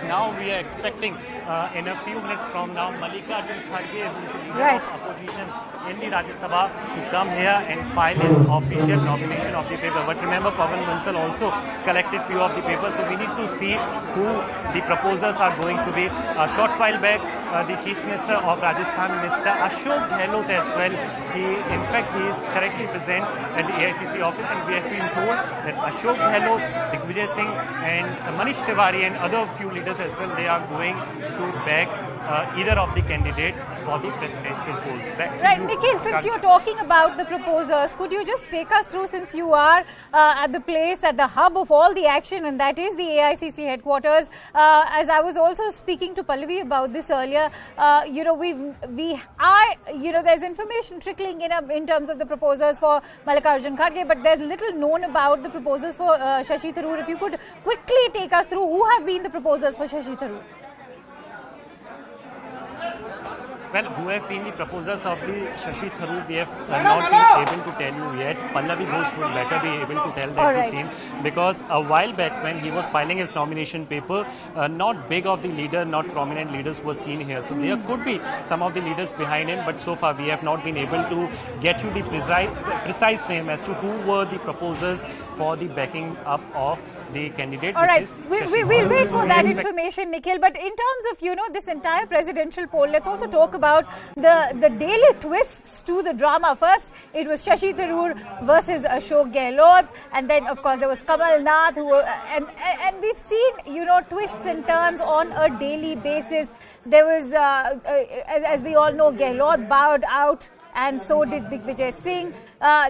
now we are expecting in a few minutes from now Mallikarjun Kharge, who is the leader of opposition in the Rajya Sabha, to come here and file his official nomination of the paper. But remember, Pawan Bansal also collected few of the papers, so we need to see who the proposers are going to be. A short while back, the Chief Minister of Rajasthan, Mr. Ashok Gehlot as well, in fact he is currently present at the AICC office, and we have been told that Ashok Gehlot, Digvijay Singh and Manish Tiwari and other few leaders as well, they are going to back either of the candidate for the presidential polls. Right, Nikhil, since you're talking about the proposers, could you just take us through, since you are at the place, at the hub of all the action, and that is the AICC headquarters. As I was also speaking to Pallavi about this earlier, there's information trickling in terms of the proposers for Mallikarjun Kharge, but there's little known about the proposers for Shashi Tharoor. If you could quickly take us through who have been the proposers for Shashi Tharoor. Well, who have been the proposers of the Shashi Tharoor, we have not been able to tell you yet. Pallavi Ghosh would better be able to tell that the same, because a while back when he was filing his nomination paper, not big of the leader, not prominent leaders were seen here. So there could be some of the leaders behind him, but so far we have not been able to get you the precise name as to who were the proposers for the backing up of the candidate. All right, we'll wait for that information, Nikhil. But in terms of, this entire presidential poll, let's also talk about the daily twists to the drama. First, it was Shashi Tharoor versus Ashok Gehlot, and then of course there was Kamal Nath, and we've seen twists and turns on a daily basis. There was, as we all know, Gehlot bowed out, and so did Digvijay Singh.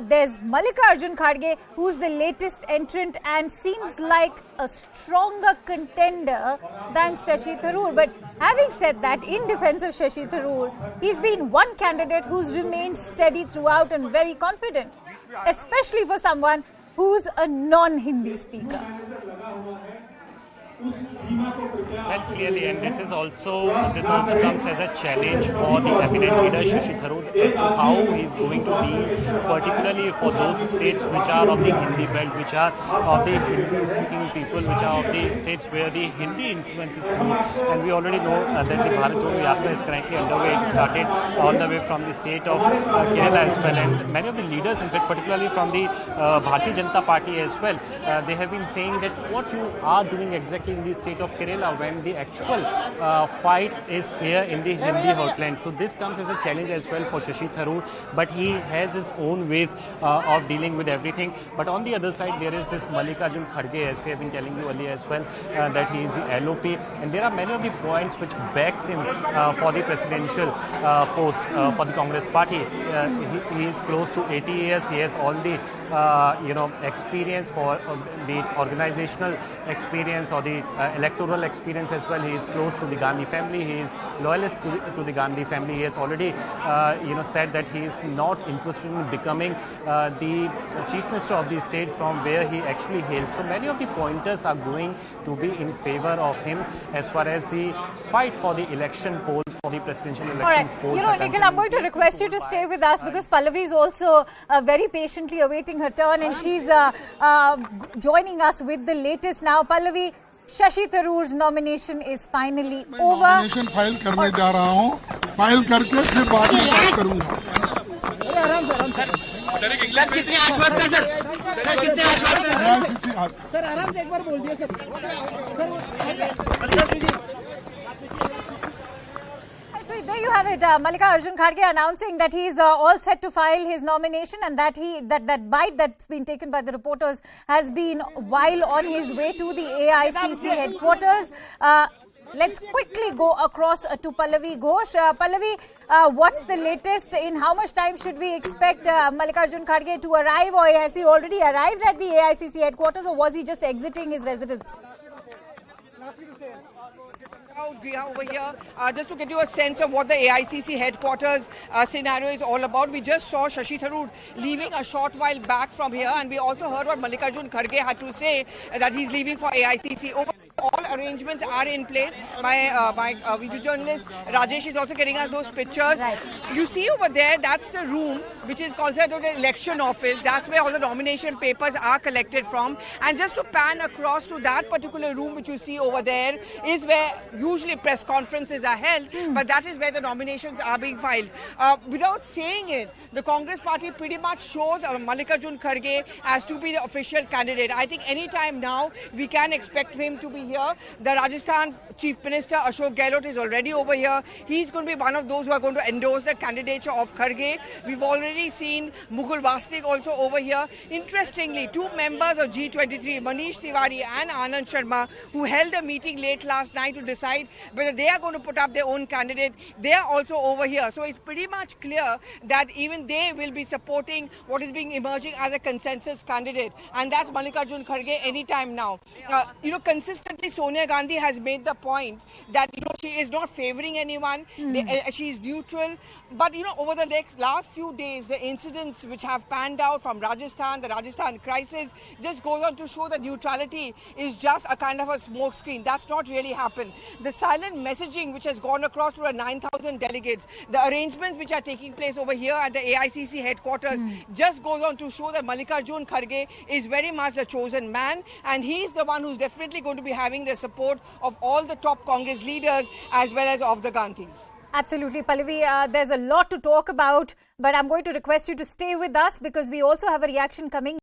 There's Mallikarjun Kharge, who's the latest entrant and seems like a stronger contender than Shashi Tharoor. But having said that, in defense of Shashi Tharoor, he's been one candidate who's remained steady throughout and very confident, especially for someone who's a non-Hindi speaker. Well, clearly, and this also comes as a challenge for the eminent leader Shashi Tharoor as to how he is going to deal, particularly for those states which are of the Hindi belt, which are of the Hindi-speaking people, which are of the states where the Hindi influence is more. And we already know that the Bharat Jodo Yatra is currently underway. It started all the way from the state of Kerala as well, and many of the leaders, in fact, particularly from the Bharatiya Janata Party as well, they have been saying that what you are doing exactly in the state of Kerala when the actual fight is here in the Hindi heartland. So this comes as a challenge as well for Shashi Tharoor, but he has his own ways of dealing with everything. But on the other side, there is this Mallikarjun Kharge, as we have been telling you earlier as well, that he is the LOP, and there are many of the points which backs him for the presidential post for the Congress party. He is close to 80 years. He has all the experience for the organizational experience or the electoral experience as well. He is close to the Gandhi family. He is loyalist to the Gandhi family. He has already said that he is not interested in becoming the chief minister of the state from where he actually hails. So many of the pointers are going to be in favor of him as far as the fight for the election polls, for the presidential election polls. Nikhil, I'm going to request you to stay with us because Pallavi is also very patiently awaiting her turn, and she's joining us with the latest now. Pallavi, Shashi Tharoor's nomination is finally over. Nomination file करने जा रहा हूँ. File करके फिर बाद में बात करूँगा. सर कितने आश्वस्त हैं सर कितने आश्वस्त हैं सर आराम से एक बार बोल दिया sir. So there you have it, Mallikarjun Kharge announcing that he is all set to file his nomination, and that that bite that's been taken by the reporters has been while on his way to the AICC headquarters. Let's quickly go across to Pallavi Ghosh. Pallavi, what's the latest? In how much time should we expect Mallikarjun Kharge to arrive, or has he already arrived at the AICC headquarters, or was he just exiting his residence? We are over here just to get you a sense of what the AICC headquarters scenario is all about. We just saw Shashi Tharoor leaving a short while back from here, and we also heard what Mallikarjun Kharge had to say that he's leaving for AICC. Over. all arrangements are in place. My video journalist Rajesh is also getting us those pictures. Right. You see over there, that's the room which is considered the election office. That's where all the nomination papers are collected from. And just to pan across to that particular room which you see over there is where usually press conferences are held, but that is where the nominations are being filed. Without saying it, the Congress party pretty much shows Mallikarjun Kharge as to be the official candidate. I think any time now we can expect him to be here. The Rajasthan Chief Minister Ashok Gehlot is already over here. He's going to be one of those who are going to endorse the candidature of Kharge. We've already seen Mukul Vasnik also over here. Interestingly, two members of G23, Manish Tiwari and Anand Sharma, who held a meeting late last night to decide whether they are going to put up their own candidate, they are also over here. So it's pretty much clear that even they will be supporting what is being emerging as a consensus candidate, and that's Mallikarjun Kharge anytime now. Consistently Sonia Gandhi has made the point that she is not favouring anyone. She is neutral. But over the last few days, the incidents which have panned out from Rajasthan, the Rajasthan crisis, just goes on to show that neutrality is just a kind of a smoke screen. That's not really happened. The silent messaging which has gone across to the 9,000 delegates, the arrangements which are taking place over here at the AICC headquarters just goes on to show that Mallikarjun Kharge is very much the chosen man, and he is the one who's definitely going to be having the support of all the top Congress leaders as well as of the Gandhis. Absolutely, Pallavi. There's a lot to talk about, but I'm going to request you to stay with us because we also have a reaction coming.